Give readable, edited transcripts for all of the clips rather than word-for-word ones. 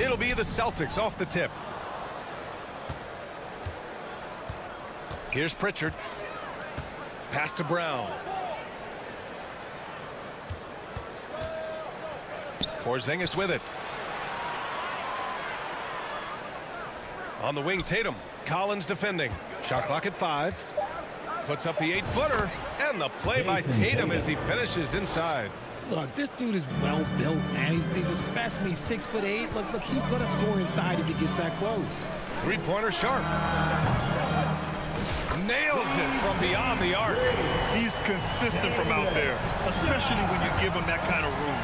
It'll be the Celtics off the tip. Here's Pritchard. Pass to Brown. Porzingis with it. On the wing, Tatum. Collins defending. Shot clock at 5. Puts up the 8-footer. And the play by Tatum as he finishes inside. Look, this dude is well built, man. He's a specimen. He's 6'8". Look, he's going to score inside if he gets that close. Three-pointer sharp. Nails it from beyond the arc. He's consistent from out there, especially when you give him that kind of room.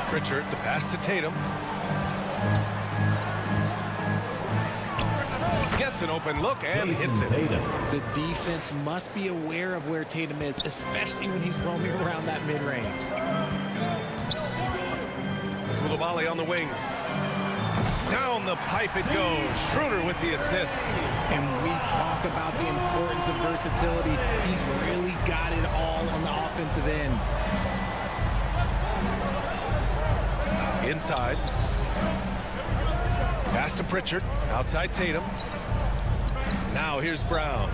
Pritchard, the pass to Tatum. Gets an open look and hits it. The defense must be aware of where Tatum is, especially when he's roaming around that mid-range. Koulibaly on the wing. Down the pipe it goes. Schroeder with the assist. And we talk about the importance of versatility. He's really got it all on the offensive end. Inside. Pass to Pritchard. Outside Tatum. Now here's Brown.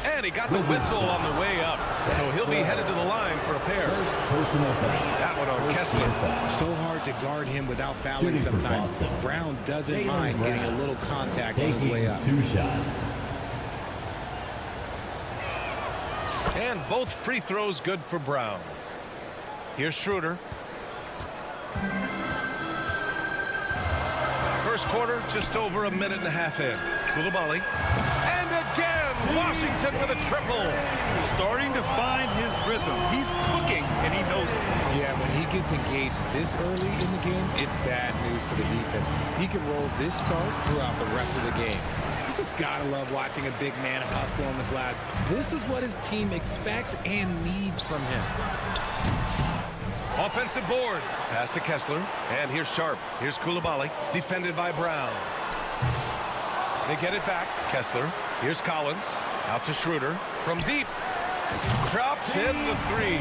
And he got the whistle on the way up. So he'll be headed to the line for a pair. That one on Kessler. So hard to guard him without fouling sometimes. Brown doesn't mind getting a little contact on his way up. 2 shots. And both free throws good for Brown. Here's Schroeder. First quarter, just over a minute and a half in. Koulibaly. And again, Washington with a triple. Starting to find his rhythm. He's cooking, and he knows it. Yeah, when he gets engaged this early in the game, it's bad news for the defense. He can roll this start throughout the rest of the game. You just gotta love watching a big man hustle on the glass. This is what his team expects and needs from him. Offensive board. Pass to Kessler. And here's Sharp. Here's Koulibaly. Defended by Brown. They get it back. Kessler. Here's Collins. Out to Schroeder. From deep. Drops in the 3.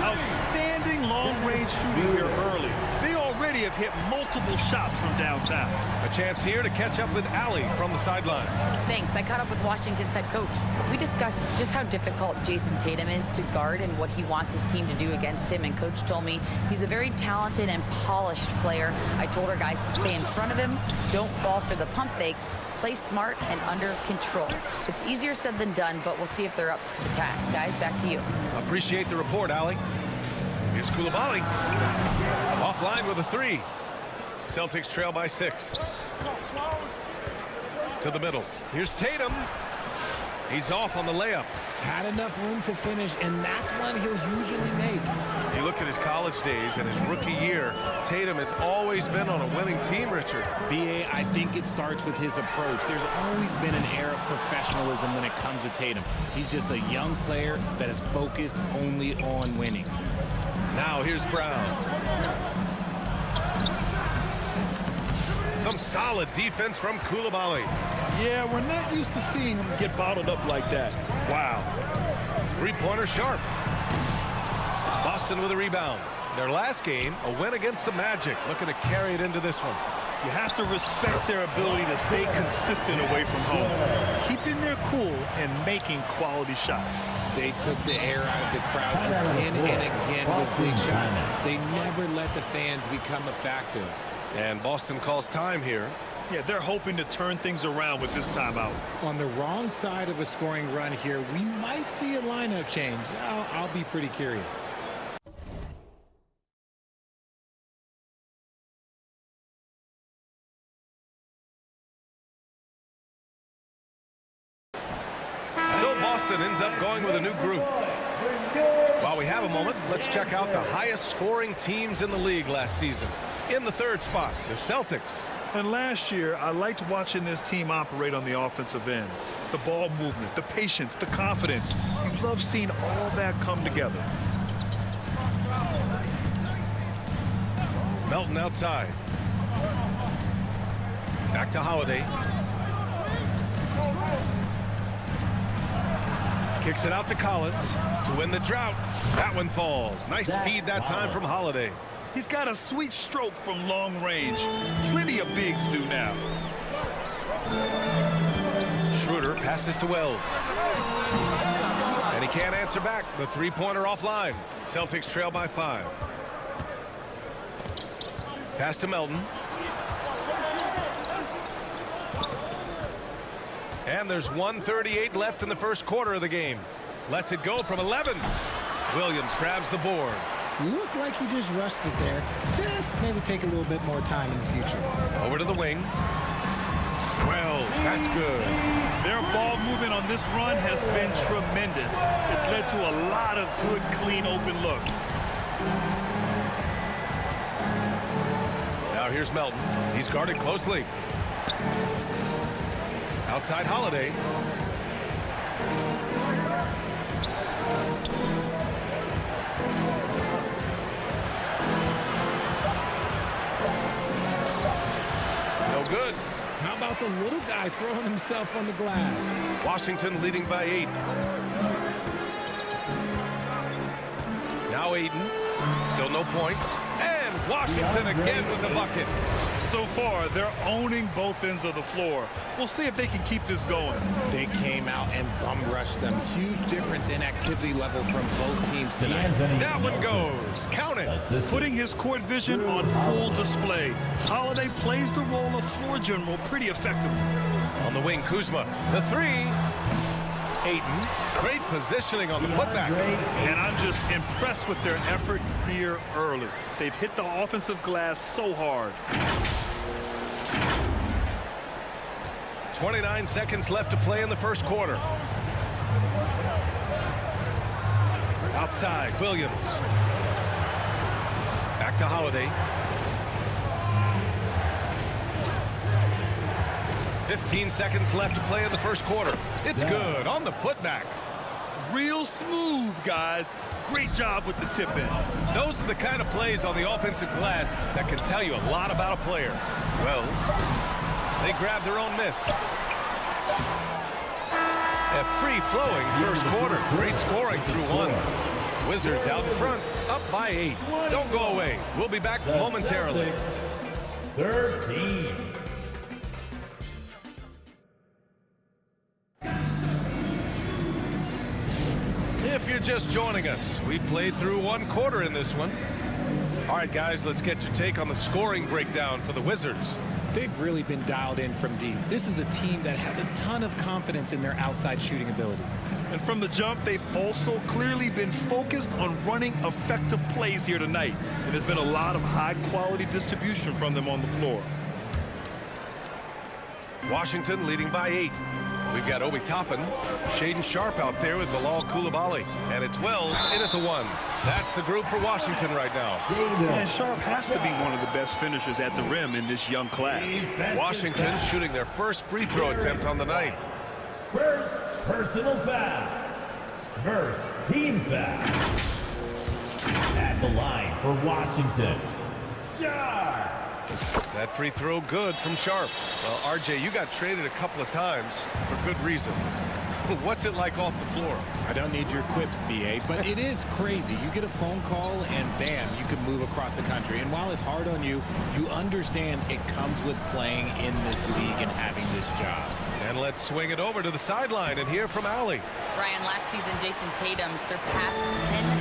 Outstanding long-range shooting here early. They already have hit multiple shots from downtown. A chance here to catch up with Allie from the sideline. Thanks. I caught up with Washington's head coach. We discussed just how difficult Jason Tatum is to guard and what he wants his team to do against him. And coach told me he's a very talented and polished player. I told our guys to stay in front of him, don't fall for the pump fakes, play smart and under control. It's easier said than done, but we'll see if they're up to the task. Guys, back to you. Appreciate the report, Allie. Here's Koulibaly. Offline with a 3. Celtics trail by 6. To the middle. Here's Tatum. He's off on the layup. Had enough room to finish, and that's one he'll usually make. You look at his college days and his rookie year, Tatum has always been on a winning team, Richard. B.A., I think it starts with his approach. There's always been an air of professionalism when it comes to Tatum. He's just a young player that is focused only on winning. Now here's Brown. Some solid defense from Koulibaly. Yeah, we're not used to seeing him get bottled up like that. Wow. Three-pointer Sharp. Boston with a rebound. Their last game, a win against the Magic. Looking to carry it into this one. You have to respect their ability to stay consistent away from home, keeping their cool and making quality shots. They took the air out of the crowd again and again with big shots. They never let the fans become a factor. And Boston calls time here. Yeah, they're hoping to turn things around with this timeout. On the wrong side of a scoring run here, we might see a lineup change. I'll be pretty curious. So Boston ends up going with a new group. While we have a moment, let's check out the highest scoring teams in the league last season. In the 3rd spot, the Celtics. And last year, I liked watching this team operate on the offensive end. The ball movement, the patience, the confidence. You love seeing all that come together. Melton outside. Back to Holiday. Kicks it out to Collins to win the drought. That one falls. Nice feed that time from Holiday. He's got a sweet stroke from long range. Plenty of bigs do now. Schroeder passes to Wells. And he can't answer back. The three-pointer offline. Celtics trail by 5. Pass to Melton. And there's 1:38 left in the first quarter of the game. Lets it go from 11. Williams grabs the board. Looked like he just rushed it there. Just maybe take a little bit more time in the future. Over to the wing. Wells, that's good. Their ball movement on this run has been tremendous. It's led to a lot of good, clean, open looks. Now here's Melton. He's guarded closely. Outside Holiday. No good. How about the little guy throwing himself on the glass? Washington leading by 8. Now Aiden. Still no points. And Washington again with the bucket. So far, they're owning both ends of the floor. We'll see if they can keep this going. They came out and bum rushed them. Huge difference in activity level from both teams tonight. That one goes. Count it. Putting his court vision on full display. Holiday plays the role of floor general pretty effectively. On the wing, Kuzma. The three. Ayton. Great positioning on the putback. And I'm just impressed with their effort here early. They've hit the offensive glass so hard. 29 seconds left to play in the first quarter. Outside, Williams. Back to Holiday. 15 seconds left to play in the first quarter. It's good on the putback. Real smooth, guys. Great job with the tip in. Those are the kind of plays on the offensive glass that can tell you a lot about a player. Wells. They grab their own miss. A free-flowing first quarter. Great scoring through 1. Wizards out in front, up by 8. Don't go away. We'll be back momentarily. 13. If you're just joining us, we played through 1 quarter in this one. All right, guys, let's get your take on the scoring breakdown for the Wizards. They've really been dialed in from deep. This is a team that has a ton of confidence in their outside shooting ability. And from the jump, they've also clearly been focused on running effective plays here tonight. And there's been a lot of high-quality distribution from them on the floor. Washington leading by 8. We've got Obi Toppin, Shaedon Sharpe out there with Bilal Coulibaly. And it's Wells in at the 1. That's the group for Washington right now. And Sharpe has to be one of the best finishers at the rim in this young class. Washington shooting their first free throw attempt on the night. First personal foul. First team foul. At the line for Washington, Sharpe. That free throw good from Sharpe. Well, RJ, you got traded a couple of times for good reason. What's it like off the floor? I don't need your quips, BA, but it is crazy. You get a phone call and bam, you can move across the country. And while it's hard on you, you understand it comes with playing in this league and having this job. And let's swing it over to the sideline and hear from Allie. Brian, last season, Jason Tatum surpassed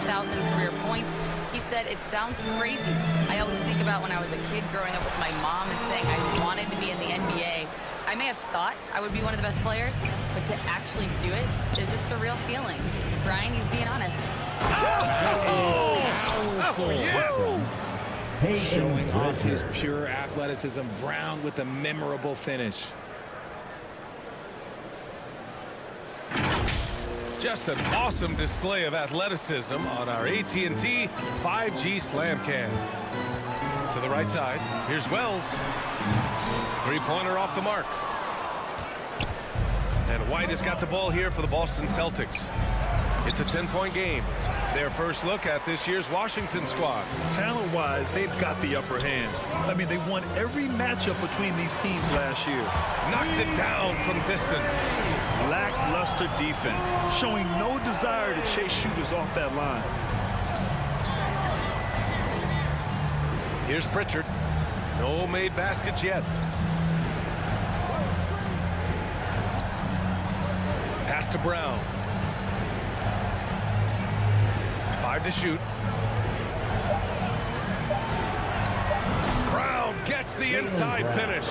10,000 career points. He said, it sounds crazy. I always think about when I was a kid growing up with my mom and saying I wanted to be in the NBA. I may have thought I would be one of the best players, but to actually do it is a surreal feeling. Brian, he's being honest. Powerful. Yes. Showing off his pure athleticism. Brown with a memorable finish. Just an awesome display of athleticism on our AT&T 5G Slam Cam. To the right side, here's Wells. Three-pointer off the mark. And White has got the ball here for the Boston Celtics. It's a 10-point game. Their first look at this year's Washington squad. Talent-wise, they've got the upper hand. I mean, they won every matchup between these teams last year. Knocks it down from distance. Lackluster defense, showing no desire to chase shooters off that line. Here's Pritchard. No made baskets yet. Pass to Brown. 5 to shoot. Brown gets the inside finish.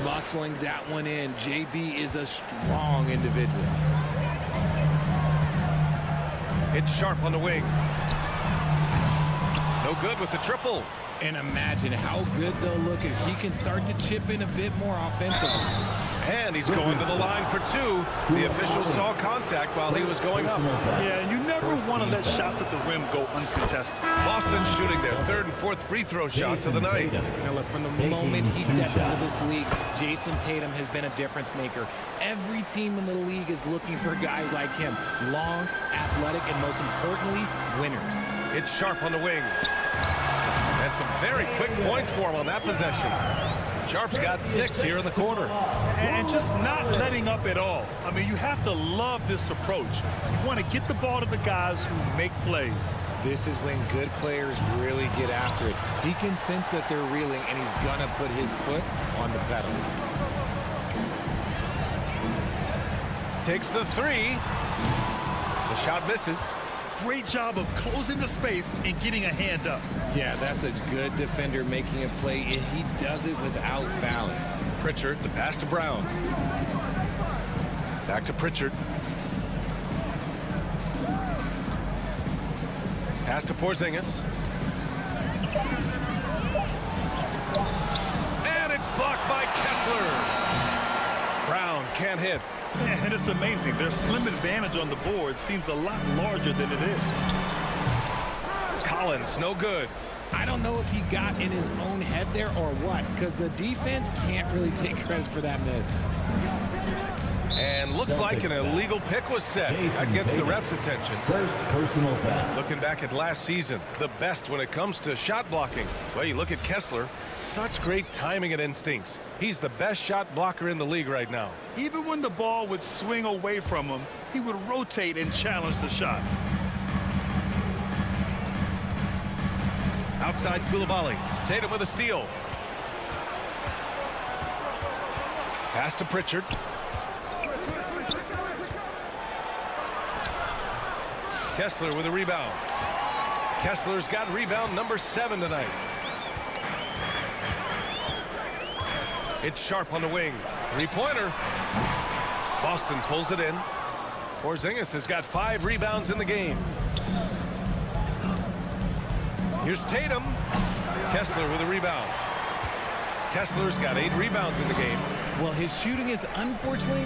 Muscling that one in. JB is a strong individual. It's Sharp on the wing. No good with the triple. And imagine how good they'll look if he can start to chip in a bit more offensively. And he's going to the line for 2. The official saw contact while he was going up. Yeah, and you never want to let shots at the rim go uncontested. Boston shooting their 3rd and 4th free throw shots of the night. Now look, from the moment he stepped into this league, Jason Tatum has been a difference maker. Every team in the league is looking for guys like him. Long, athletic, and most importantly, winners. It's Sharp on the wing. And some very quick points for him on that possession. Sharp's got 6 here in the quarter. And just not letting up at all. I mean, you have to love this approach. You want to get the ball to the guys who make plays. This is when good players really get after it. He can sense that they're reeling, and he's going to put his foot on the pedal. Takes the 3. The shot misses. Great job of closing the space and getting a hand up. Yeah, that's a good defender making a play, and he does it without fouling. Pritchard, the pass to Brown. Back to Pritchard. Pass to Porzingis. And it's blocked by Kessler. Brown can't hit. And it's amazing. Their slim advantage on the board seems a lot larger than it is. Collins, no good. I don't know if he got in his own head there or what, because the defense can't really take credit for that miss. And looks like an illegal pick was set. That gets the ref's attention. First personal foul. Looking back at last season, the best when it comes to shot blocking. Well, you look at Kessler. Such great timing and instincts. He's the best shot blocker in the league right now. Even when the ball would swing away from him, he would rotate and challenge the shot. Outside Koulibaly. Tatum with a steal. Pass to Pritchard. Kessler with a rebound. Kessler's got rebound number 7 tonight. It's Sharp on the wing. 3-pointer. Boston pulls it in. Porzingis has got 5 rebounds in the game. Here's Tatum. Kessler with a rebound. Kessler's got 8 rebounds in the game. Well, his shooting is unfortunately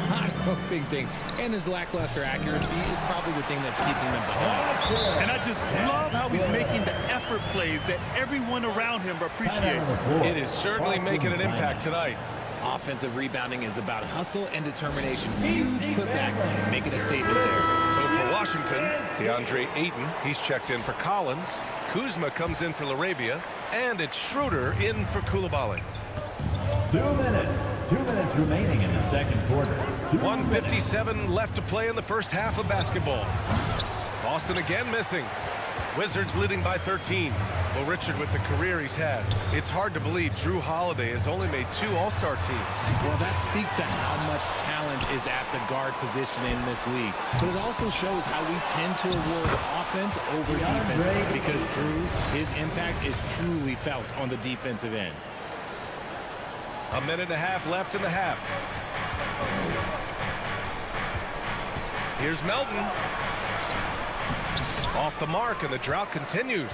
not a big thing, and his lackluster accuracy is probably the thing that's keeping them behind. And I just love how he's making the effort plays that everyone around him appreciates. It is certainly making an impact tonight. Offensive rebounding is about hustle and determination. Huge putback, making a statement there. So for Washington, DeAndre Ayton, he's checked in for Collins. Kuzma comes in for LaRavia, and it's Schroeder in for Koulibaly. 2 minutes. 2 minutes remaining in the second quarter. 1:57 left to play in the first half of basketball. Boston again missing. Wizards leading by 13. Well, Richard, with the career he's had, it's hard to believe Drew Holiday has only made 2 All-Star teams. Well, that speaks to how much talent is at the guard position in this league. But it also shows how we tend to award offense over defense, because Drew, his impact is truly felt on the defensive end. A minute and a half left in the half. Here's Melton. Off the mark, and the drought continues.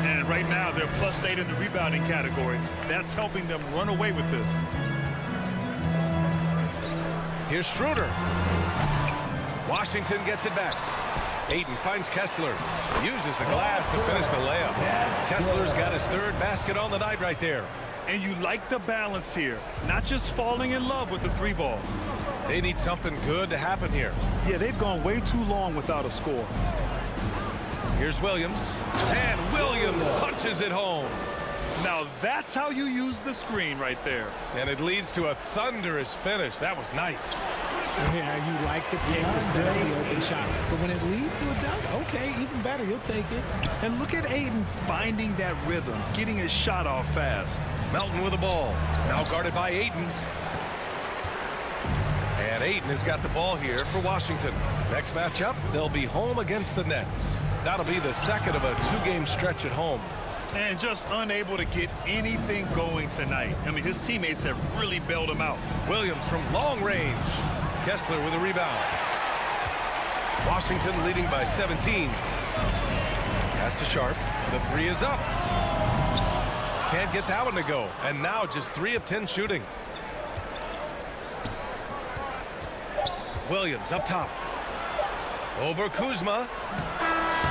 And right now, they're +8 in the rebounding category. That's helping them run away with this. Here's Schroeder. Washington gets it back. Ayton finds Kessler. Uses the glass to finish the layup. Kessler's got his 3rd basket on the night right there. And you like the balance here. Not just falling in love with the 3-ball. They need something good to happen here. Yeah, they've gone way too long without a score. Here's Williams. And Williams punches it home. Now that's how you use the screen right there. And it leads to a thunderous finish. That was nice. Yeah, you like the pick to set up the open shot. But when it leads to a dunk, okay, even better. You'll take it. And look at Aiden finding that rhythm, getting his shot off fast. Melton with the ball. Now guarded by Aiden. And Aiden has got the ball here for Washington. Next matchup, they'll be home against the Nets. That'll be the second of a two-game stretch at home. And just unable to get anything going tonight. I mean, his teammates have really bailed him out. Williams from long range. Kessler with a rebound. Washington leading by 17. Pass to Sharp. The three is up. Can't get that one to go. And now just 3 of 10 shooting. Williams up top. Over Kuzma.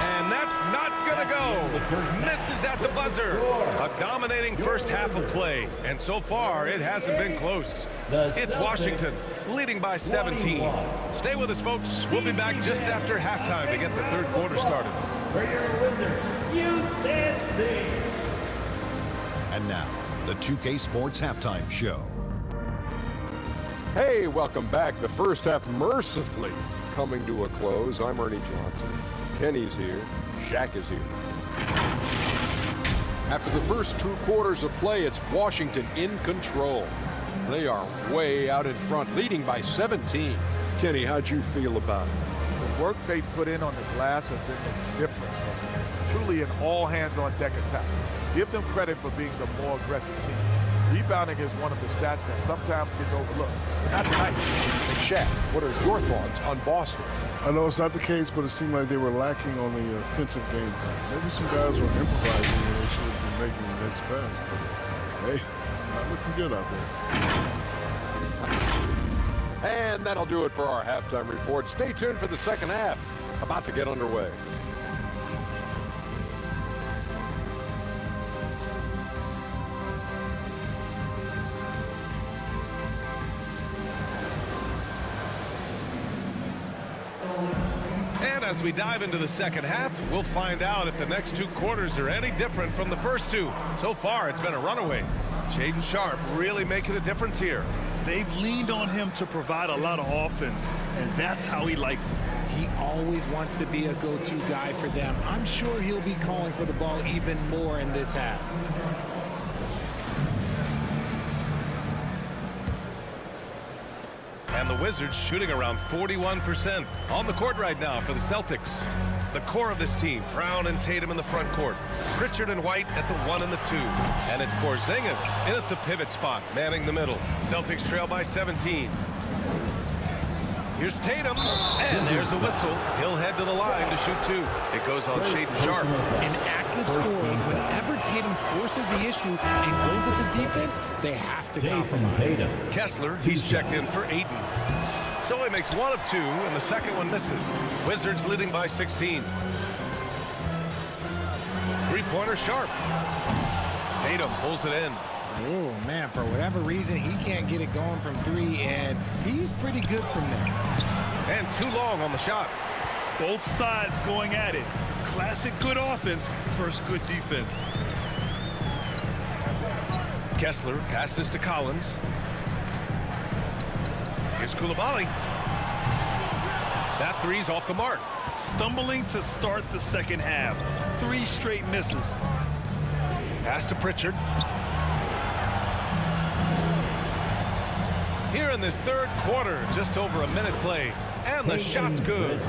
And that's not going to go. Misses at the buzzer. A dominating first half of play. And so far, it hasn't been close. It's Washington leading by 17. Stay with us, folks. We'll be back just after halftime to get the third quarter started. For your Wizards, USC. And now, the 2K Sports Halftime Show. Hey, welcome back. The first half mercifully coming to a close. I'm Ernie Johnson. Kenny's here. Shaq is here. After the first 2 quarters of play, it's Washington in control. They are way out in front, leading by 17. Kenny, how'd you feel about it? The work they put in on the glass has been the difference. Truly an all-hands-on-deck attack. Give them credit for being the more aggressive team. Rebounding is one of the stats that sometimes gets overlooked. Not tonight. And Shaq, what are your thoughts on Boston? I know it's not the case, but it seemed like they were lacking on the offensive game plan. Maybe some guys were improvising when they should have been making the next pass. But, hey, not looking good out there. And that'll do it for our halftime report. Stay tuned for the second half. About to get underway. And as we dive into the second half, we'll find out if the next 2 quarters are any different from the first 2. So far, it's been a runaway. Shaedon Sharp really making a difference here. They've leaned on him to provide a lot of offense, and that's how he likes it. He always wants to be a go-to guy for them. I'm sure he'll be calling for the ball even more in this half. And the Wizards shooting around 41% on the court right now for the Celtics. The core of this team, Brown and Tatum in the front court. Pritchard and White at the 1 and the 2. And it's Porzingis in at the pivot spot, manning the middle. Celtics trail by 17. Here's Tatum, and there's a whistle. He'll head to the line to shoot 2. It goes on Shaedon Sharp. In active scoring, whenever Tatum forces the issue and goes at the defense, they have to compromise. Kessler, he's checked in for Ayton. So he makes 1 of 2, and the second one misses. Wizards leading by 16. Three-pointer Sharp. Tatum pulls it in. Oh, man, for whatever reason, he can't get it going from 3, and he's pretty good from there. And too long on the shot. Both sides going at it. Classic good offense versus good defense. Kessler passes to Collins. Here's Coulibaly. That three's off the mark. Stumbling to start the second half. 3 straight misses. Pass to Pritchard. Here in this third quarter, just over a minute play. And the shot's good.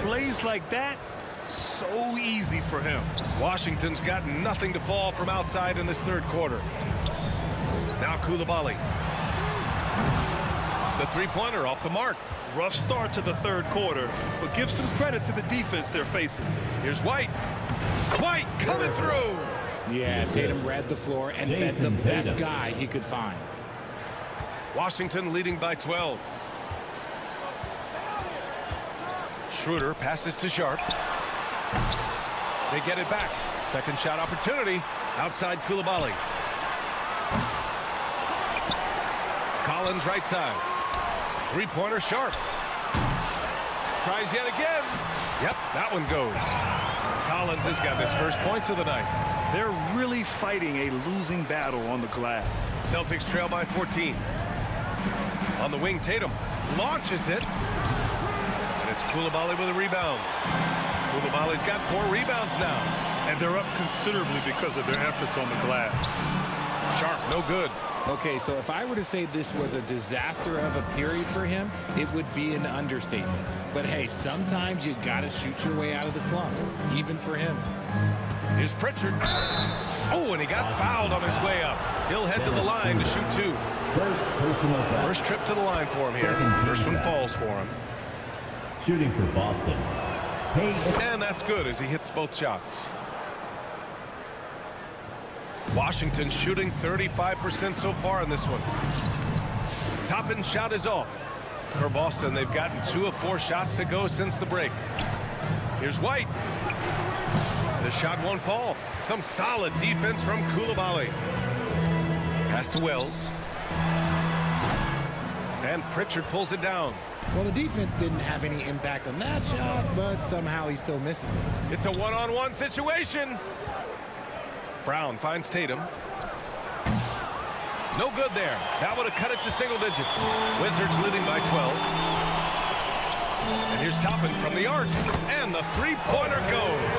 Plays like that, so easy for him. Washington's got nothing to fall from outside in this third quarter. Now Coulibaly. The three-pointer off the mark. Rough start to the third quarter, but give some credit to the defense they're facing. Here's White. White coming through. Yeah, Tatum read the floor and fed the best guy he could find. Washington leading by 12. Schroeder passes to Sharp. They get it back. Second shot opportunity. Outside Coulibaly. Collins right side. Three-pointer Sharp. Tries yet again. Yep, that one goes. Collins has got his first points of the night. They're really fighting a losing battle on the glass. Celtics trail by 14. On the wing, Tatum launches it. And it's Coulibaly with a rebound. Coulibaly's got 4 rebounds now. And they're up considerably because of their efforts on the glass. Sharp, no good. Okay, so if I were to say this was a disaster of a period for him, it would be an understatement. But hey, sometimes you got to shoot your way out of the slump, even for him. Here's Pritchard. Oh, and he got fouled on his way up. He'll head to the line to shoot 2. First personal foul. First trip to the line for him here. First one falls for him. Shooting for Boston. And that's good as he hits both shots. Washington shooting 35% so far in this one. Toppin's shot is off. For Boston, they've gotten 2 of 4 shots to go since the break. Here's White. The shot won't fall. Some solid defense from Coulibaly. Pass to Wells. And Pritchard pulls it down. Well, the defense didn't have any impact on that shot, but somehow he still misses it. It's a one-on-one situation. Brown finds Tatum. No good there. That would have cut it to single digits. Wizards leading by 12. And here's Toppin from the arc. And the three-pointer goes.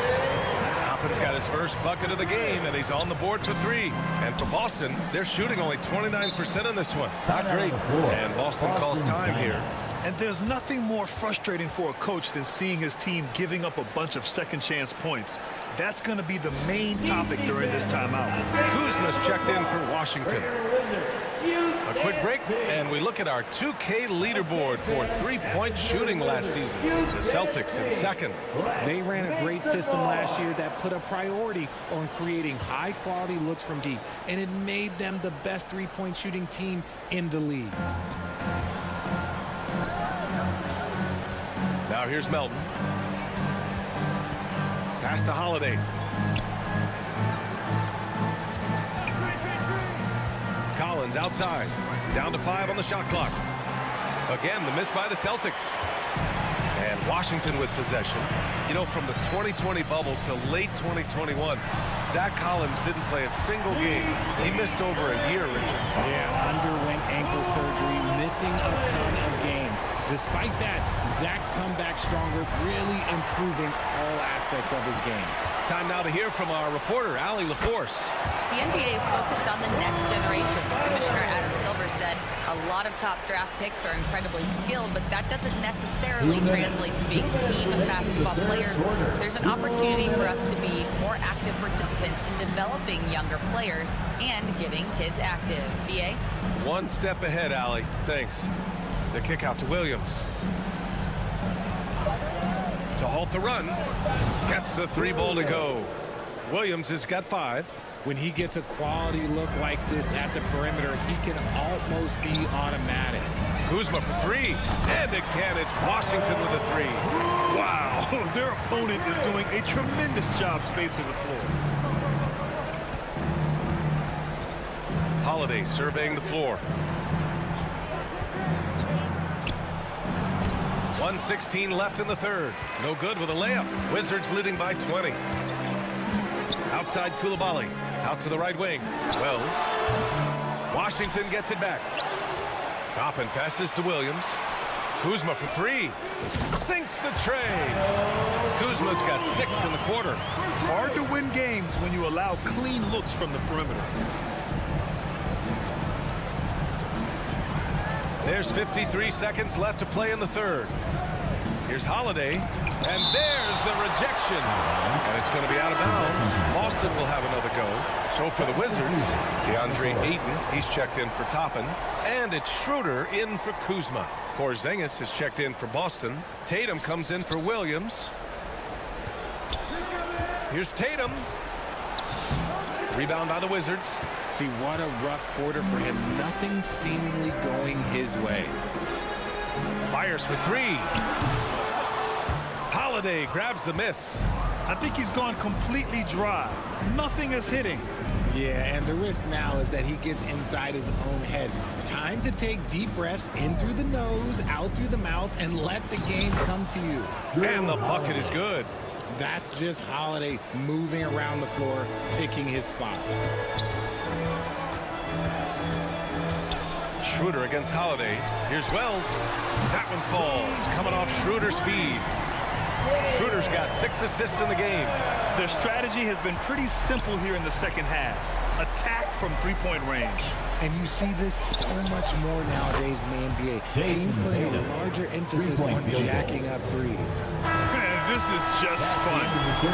Toppin's got his first bucket of the game, and he's on the board for 3. And for Boston, they're shooting only 29% in this one. Not great. And Boston calls time here. And there's nothing more frustrating for a coach than seeing his team giving up a bunch of second-chance points. That's going to be the main topic during this timeout. Kuzma's checked in for Washington. A quick break, and we look at our 2K leaderboard for three-point shooting last season. The Celtics in second. They ran a great system last year that put a priority on creating high-quality looks from deep, and it made them the best three-point shooting team in the league. Now here's Melton. Pass to Holiday. Collins outside. Down to 5 on the shot clock. Again, the miss by the Celtics. And Washington with possession. You know, from the 2020 bubble to late 2021, Zach Collins didn't play a single game. He missed over a year, Richard. Yeah, underwent ankle surgery, missing a ton of games. Despite that, Zach's come back stronger, really improving all aspects of his game. Time now to hear from our reporter, Allie LaForce. The NBA is focused on the next generation. Commissioner Adam Silver said a lot of top draft picks are incredibly skilled, but that doesn't necessarily translate to being team basketball players. There's an opportunity for us to be more active participants in developing younger players and getting kids active. BA? One step ahead, Allie. Thanks. The kick out to Williams. To halt the run. Gets the 3 ball to go. Williams has got 5. When he gets a quality look like this at the perimeter, he can almost be automatic. Kuzma for 3. And again, it's Washington with a 3. Wow, their opponent is doing a tremendous job spacing the floor. Holiday surveying the floor. 1:16 left in the third. No good with a layup. Wizards leading by 20. Outside Coulibaly. Out to the right wing. Wells. Washington gets it back. Toppin passes to Williams. Kuzma for 3. Sinks the tray. Kuzma's got 6 in the quarter. Hard to win games when you allow clean looks from the perimeter. There's 53 seconds left to play in the third. Here's Holiday, and there's the rejection. And it's going to be out of bounds. Boston will have another go. So for the Wizards, DeAndre Ayton, he's checked in for Toppin. And it's Schroeder in for Kuzma. Porzingis has checked in for Boston. Tatum comes in for Williams. Here's Tatum. Rebound by the Wizards. See, what a rough quarter for him. Nothing seemingly going his way. Fires for 3. Holiday grabs the miss. I think he's gone completely dry. Nothing is hitting. Yeah, and the risk now is that he gets inside his own head. Time to take deep breaths in through the nose, out through the mouth, and let the game come to you. And the bucket is good. That's just Holiday moving around the floor, picking his spots. Schroeder against Holiday. Here's Wells. That one falls. Coming off Schroeder's feed. Schroeder's got 6 assists in the game. Their strategy has been pretty simple here in the second half. Attack from three-point range. And you see this so much more nowadays in the NBA. Teams putting a larger emphasis on jacking up threes. Man, this is just fun.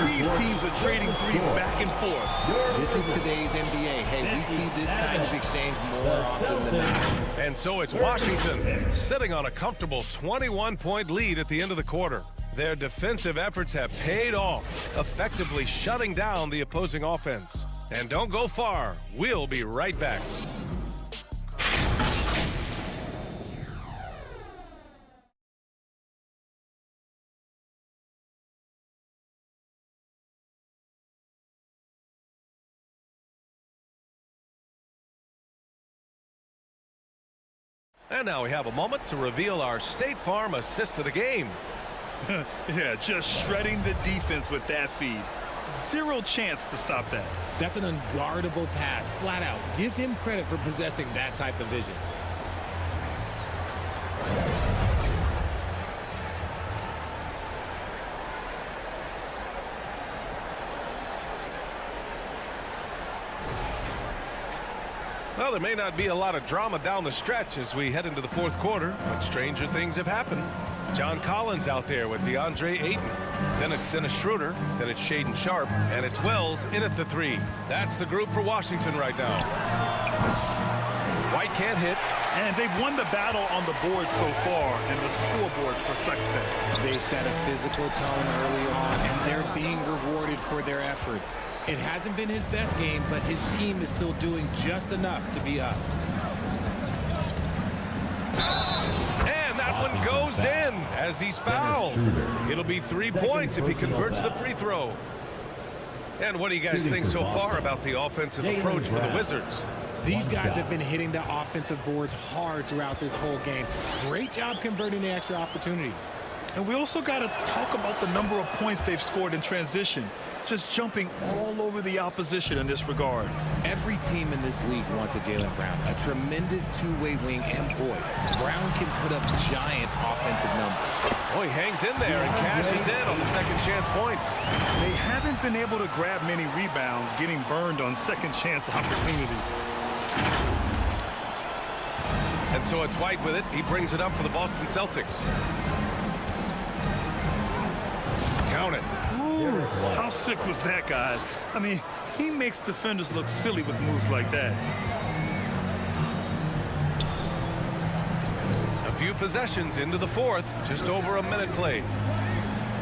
These teams are trading threes back and forth. This is today's NBA. Hey, we see this kind of exchange more often than not. And so it's Washington sitting on a comfortable 21-point lead at the end of the quarter. Their defensive efforts have paid off, effectively shutting down the opposing offense. And don't go far. We'll be right back. And now we have a moment to reveal our State Farm assist of the game. Yeah, just shredding the defense with that feed. Zero chance to stop that. That's an unguardable pass, flat out. Give him credit for possessing that type of vision. Well, there may not be a lot of drama down the stretch as we head into the fourth quarter, but stranger things have happened. John Collins out there with DeAndre Ayton. Then it's Dennis Schroeder. Then it's Shaedon Sharpe. And it's Wells in at the 3. That's the group for Washington right now. White can't hit. And they've won the battle on the board so far, and the scoreboard reflects that. They set a physical tone early on, and they're being rewarded for their efforts. It hasn't been his best game, but his team is still doing just enough to be up. And that one goes in as he's fouled. It'll be 3 points if he converts the free throw. And what do you guys think so far about the offensive approach for the Wizards? These guys have been hitting the offensive boards hard throughout this whole game. Great job converting the extra opportunities. And we also got to talk about the number of points they've scored in transition. Just jumping all over the opposition in this regard. Every team in this league wants a Jaylen Brown, a tremendous two-way wing, and boy, Brown can put up giant offensive numbers. Oh, he hangs in there and cashes in on the second chance points. They haven't been able to grab many rebounds, getting burned on second chance opportunities. And so it's White with it. He brings it up for the Boston Celtics. Count it. Ooh, how sick was that, guys? I mean, he makes defenders look silly with moves like that. A few possessions into the fourth. Just over a minute played.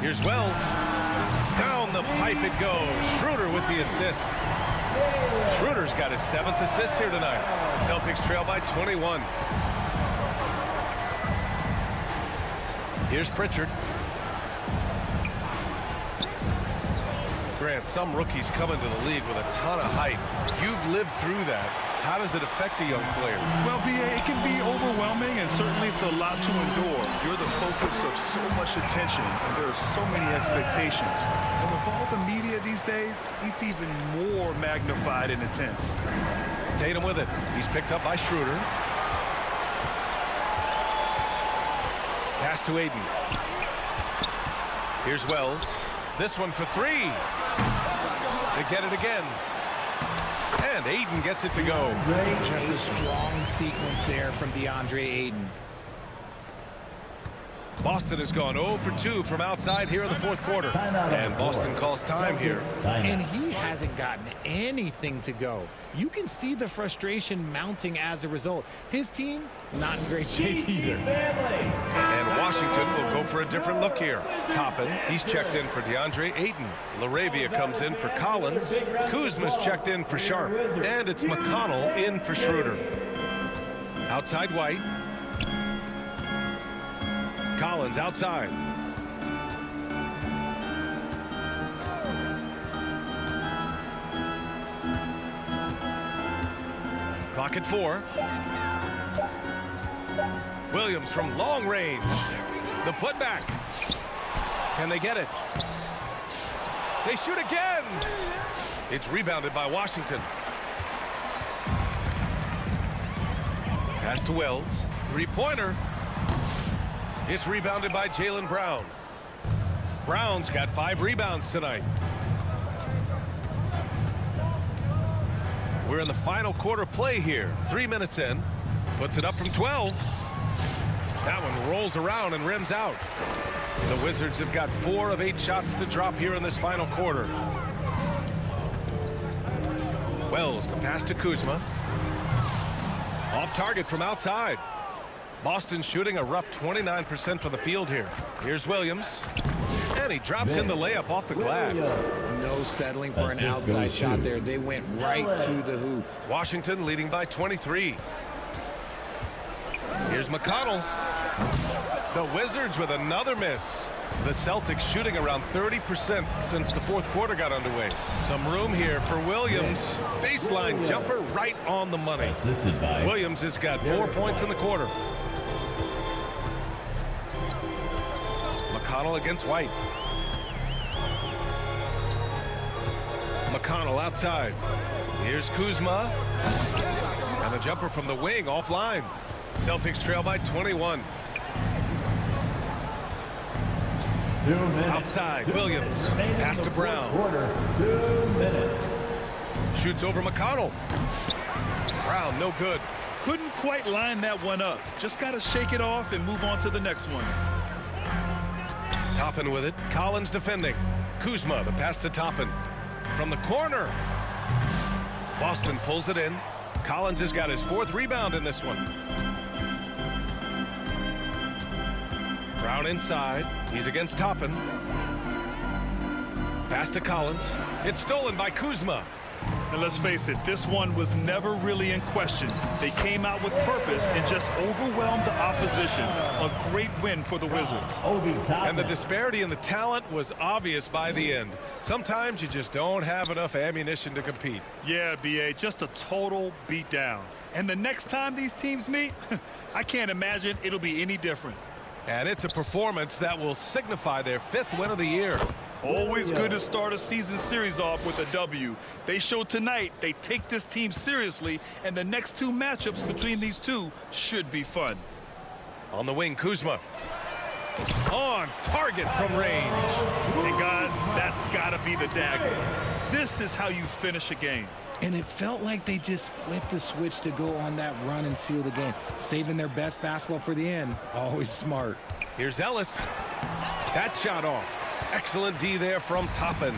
Here's Wells. Down the pipe it goes. Schroeder with the assist. Schroeder's got his 7th assist here tonight. Celtics trail by 21. Here's Pritchard. Grant, some rookies come into the league with a ton of hype. You've lived through that. How does it affect a young player? Well, B.A., it can be overwhelming, and certainly it's a lot to endure. You're the focus of so much attention, and there are so many expectations. And with all the media these days, it's even more magnified and intense. Tatum with it. He's picked up by Schroeder. Pass to Ayton. Here's Wells. This one for 3. They get it again. And Ayton gets it to go. Just a strong sequence there from DeAndre Ayton. Boston has gone 0 for 2 from outside here in the fourth quarter. And Boston calls time here. And he hasn't gotten anything to go. You can see the frustration mounting as a result. His team, not in great shape either. And Washington will go for a different look here. Toppin, he's checked in for DeAndre Ayton. LaRavia comes in for Collins. Kuzma's checked in for Sharpe. And it's McConnell in for Schroeder. Outside White. Collins outside. Clock at 4. Williams from long range. The putback. Can they get it? They shoot again. It's rebounded by Washington. Pass to Wells. Three-pointer. It's rebounded by Jaylen Brown. Brown's got 5 rebounds tonight. We're in the final quarter play here. 3 minutes in. Puts it up from 12. That one rolls around and rims out. The Wizards have got 4 of 8 shots to drop here in this final quarter. Wells, the pass to Kuzma. Off target from outside. Boston shooting a rough 29% from the field here. Here's Williams. And he drops in the layup off the glass. No settling for an outside shot there. They went right to the hoop. Washington leading by 23. Here's McConnell. The Wizards with another miss. The Celtics shooting around 30% since the fourth quarter got underway. Some room here for Williams. Baseline jumper right on the money. Williams has got 4 points in the quarter. McConnell against White. McConnell outside. Here's Kuzma. And the jumper from the wing offline. Celtics trail by 21. Outside, Williams. Pass to Brown. 2 minutes. Shoots over McConnell. Brown, no good. Couldn't quite line that one up. Just got to shake it off and move on to the next one. Toppin with it. Collins defending. Kuzma, the pass to Toppin. From the corner. Boston pulls it in. Collins has got his 4th rebound in this one. Brown inside. He's against Toppin. Pass to Collins. It's stolen by Kuzma. And let's face it, this one was never really in question. They came out with purpose and just overwhelmed the opposition. A great win for the Wizards. And the disparity in the talent was obvious by the end. Sometimes you just don't have enough ammunition to compete. Yeah, B.A., just a total beatdown. And the next time these teams meet, I can't imagine it'll be any different. And it's a performance that will signify their 5th win of the year. Always good to start a season series off with a W. They showed tonight they take this team seriously, and the next 2 matchups between these two should be fun. On the wing, Kuzma. On target from range. And guys, that's got to be the dagger. This is how you finish a game. And it felt like they just flipped the switch to go on that run and seal the game. Saving their best basketball for the end. Always smart. Here's Ellis. That shot off. Excellent D there from Toppin.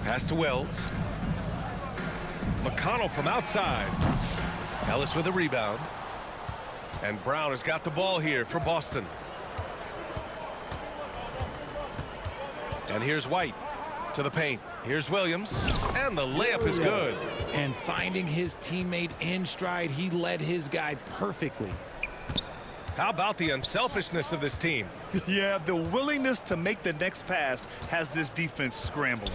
Pass to Wells. McConnell from outside. Ellis with a rebound. And Brown has got the ball here for Boston. And here's White to the paint. Here's Williams. And the layup is good. And finding his teammate in stride, he led his guy perfectly. How about the unselfishness of this team? Yeah, the willingness to make the next pass has this defense scrambling.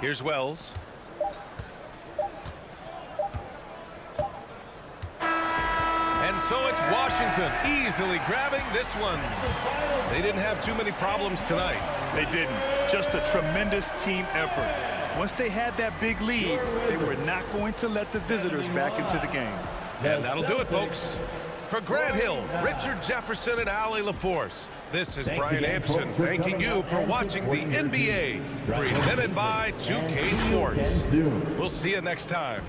Here's Wells. And so it's Washington easily grabbing this one. They didn't have too many problems tonight. They didn't. Just a tremendous team effort. Once they had that big lead, they were not going to let the visitors back into the game. And that'll do it, folks. For Grant Hill, Richard Jefferson, and Allie LaForce, this is Brian Anderson thanking you for watching the NBA, presented by 2K Sports. We'll see you next time.